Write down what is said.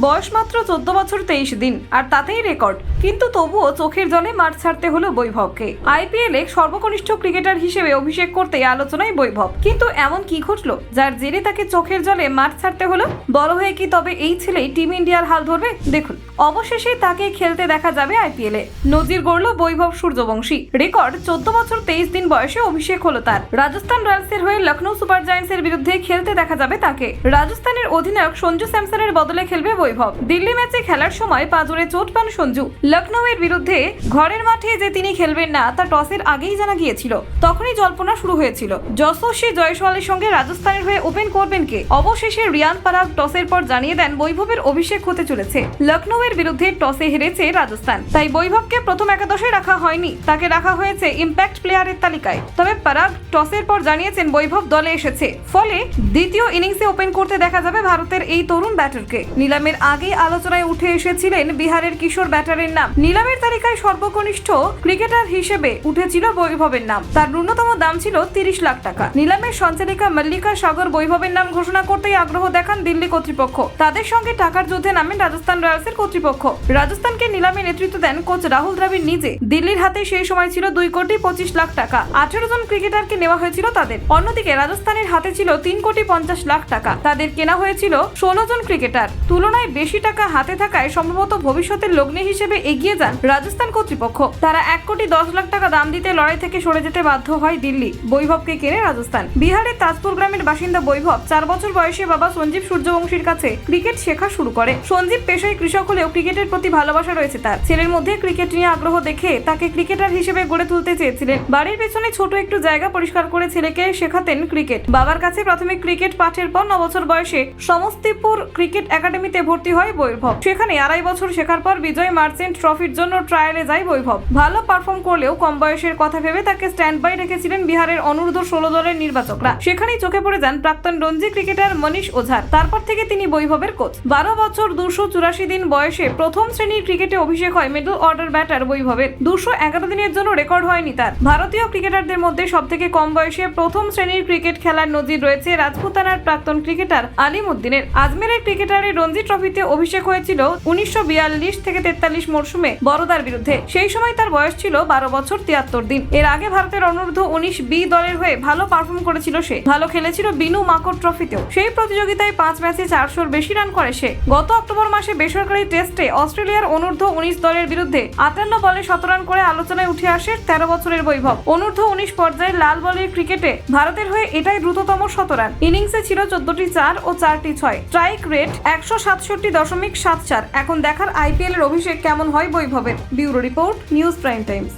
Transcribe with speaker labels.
Speaker 1: বয়স মাত্র 14 বছর 23 দিন, আর তাতেই রেকর্ড। কিন্তু তবুও চোখের জলে মাঠ ছাড়তে হলো বৈভবকে। আইপিএলে সর্বকনিষ্ঠ ক্রিকেটার হিসেবে অভিষেক করতে আলোচনায় বৈভব, কিন্তু এমন কি ঘটলো যার জেরে তাকে চোখের জলে মাঠ ছাড়তে হলো? বড় হয়ে কি তবে এই ছেলেই টিম ইন্ডিয়ার হাল ধরবে? দেখুন, অবশেষে তাকে খেলতে দেখা যাবে আইপিএলে। নজির গড়ল বৈভব সূর্যবংশী। রেকর্ড 14 বছর 23 দিন বয়সে অভিষেক হলো তার। রাজস্থান রয়্যালসের হয়ে লখনৌ সুপার জায়ান্টসের বিরুদ্ধে খেলতে দেখা যাবে তাকে। রাজস্থানের অধিনায়ক সঞ্জু স্যামসনের বদলে খেলবে বৈভব। দিল্লি ম্যাচে খেলার সময় পাঁজরে চোট পান সঞ্জু। লখনৌয়ের বিরুদ্ধে ঘরের মাঠে যে তিনি খেলবেন না তা টসের আগেই জানা গিয়েছিল। তখনই জল্পনা শুরু হয়েছিল যশস্বী জয়সওয়ালের সঙ্গে রাজস্থানের হয়ে ওপেন করবেন কে। অবশেষে রিয়ান পরাগ টসের পর জানিয়ে দেন বৈভবের অভিষেক হতে চলেছে। লখনৌয়ের বিরুদ্ধে টসে হেরেছে রাজস্থান, তাই বৈভবকে প্রথম একাদশে রাখা হয়নি, তাকে রাখা হয়েছে ইম্প্যাক্ট প্লেয়ারের তালিকায়। তবে পরাগ টসের পর জানিয়েছেন বৈভব দলে এসেছে, ফলে দ্বিতীয় ইনিংসে ওপেন করতে দেখা যাবে ভারতের এই তরুণ ব্যাটারকে। নিলামের আগেই আলোচনায় উঠে এসেছিলেন বিহারের কিশোর ব্যাটারের নাম। নিলামের তালিকায় সর্বকনিষ্ঠ ক্রিকেটার হিসেবে উঠেছিল বৈভবের নাম। তার ন্যূনতম দাম ছিল 30 লাখ টাকা। নিলামের সঞ্চালিকা মল্লিকা সাগর বৈভবের নাম ঘোষণা করতেই আগ্রহ দেখান দিল্লি কর্তৃপক্ষ। তাদের সঙ্গে টাকার যুদ্ধে নামেন রাজস্থান রয়্যালসের কর্তৃপক্ষ। রাজস্থানকে নিলামে নেতৃত্ব দেন কোচ রাহুল দ্রাবিড় নিজে। দিল্লির হাতে সেই সময় ছিল 2 কোটি 25 লাখ টাকা। 18 জন ক্রিকেটারকে নেওয়া হয়েছিল তাদের। অন্যদিকে রাজস্থানের হাতে ছিল 3 কোটি 50 লাখ টাকা। তাদের কেনা হয়েছিল 16 জন ক্রিকেটার। তুলনায় বেশি টাকা হাতে থাকায় সম্ভবত ভবিষ্যতের লগ্নি হিসেবে এগিয়ে যান রাজস্থান কর্তৃপক্ষ। তারা 1 কোটি 10 লাখ টাকা দাম দিতে লড়াই থেকে সরে যেতে বাধ্য হয় দিল্লি। বৈভবকে কেনে রাজস্থান। বিহারের তাজপুর গ্রামের বাসিন্দা বৈভব 4 বছর বয়সে বাবা সঞ্জীব সূর্যবংশীর কাছে ক্রিকেট শেখা শুরু করে। সঞ্জীব পেশায় কৃষক হলেও ক্রিকেটের প্রতি ভালোবাসা রয়েছে তার। ছেলের মধ্যে ক্রিকেট নিয়ে আগ্রহ দেখে তাকে ক্রিকেটার হিসেবে গড়ে তুলতে চেয়েছিলেন। বাড়ির পেছনে ছোট একটু জায়গা পরিষ্কার করে ছেলেকে শেখাতেন ক্রিকেট। বাবার কাছে প্রাথমিক ক্রিকেট পাঠের পর 9 বছর বয়সে সমস্তিপুর ক্রিকেট একাডেমিতে ভর্তি হয় বৈভব। সেখানে 2.5 বছর শেখার পর বিজয় মার্চেন্ট ট্রফির জন্য ট্রায়ালে যায় বৈভব। ভালো পারফর্ম করলেও কম বয়সের কথা ভেবে তাকে স্ট্যান্ড বাই রেখেছিলেন বিহারের অনূর্ধ্ব 16 দলের নির্বাচকরা। সেখানেই চোখে পড়ে যান প্রাক্তন রঞ্জি ক্রিকেটার মনীষ ওঝার। তারপর থেকে তিনি বৈভবের কোচ। 12 বছর 284 দিন বয়সে প্রথম শ্রেণীর ক্রিকেটে অভিষেক হয় মিডল অর্ডার ব্যাটার বৈভবের। 211 দিনের জন্য রেকর্ড হয়নি তার। ভারতীয় ক্রিকেটারদের মধ্যে সবথেকে কম বয়সে প্রথম শ্রেণীর ক্রিকেট খেলার নজির রয়েছে রাজপুতানার প্রাক্তন ক্রিকেটার আলিম উদ্দিনের। আজমেরের ক্রিকেটারের রঞ্জি ট্রফিতে অভিষেক হয়েছিল 1942 থেকে 43 মরশুমে বরোদার বিরুদ্ধে। সেই সময় তার বয়স ছিল 12 বছর 73 দিন। এর আগে ভারতের অনূর্ধ্ব 19 বি দলের হয়ে ভালো পারফর্ম করেছিল সে। ভালো খেলেছিল বিনু মাকড় ট্রফিতেও। সেই প্রতিযোগিতায় 5 ম্যাচে 400-র বেশি রান করে সে। গত অক্টোবর মাসে বেসরকারি টেস্টে অস্ট্রেলিয়ার অনূর্ধ্ব 19 দলের বিরুদ্ধে 58 বলে 17 রান করে আলোচনায় উঠে আসে 13 বছরের বৈভব। অনূর্ধ্ব 19 পর্যায়ে লাল বলের ক্রিকেটে ভারতের হয়ে এটাই দ্রুততম শতরান। ইনিংসে ছিল 14টি 4 ও 4টি 6। Strike rate 167.74। এখন দেখার আইপিএল এর অভিষেক কেমন হয় বৈভবের। Bureau report, news prime Times.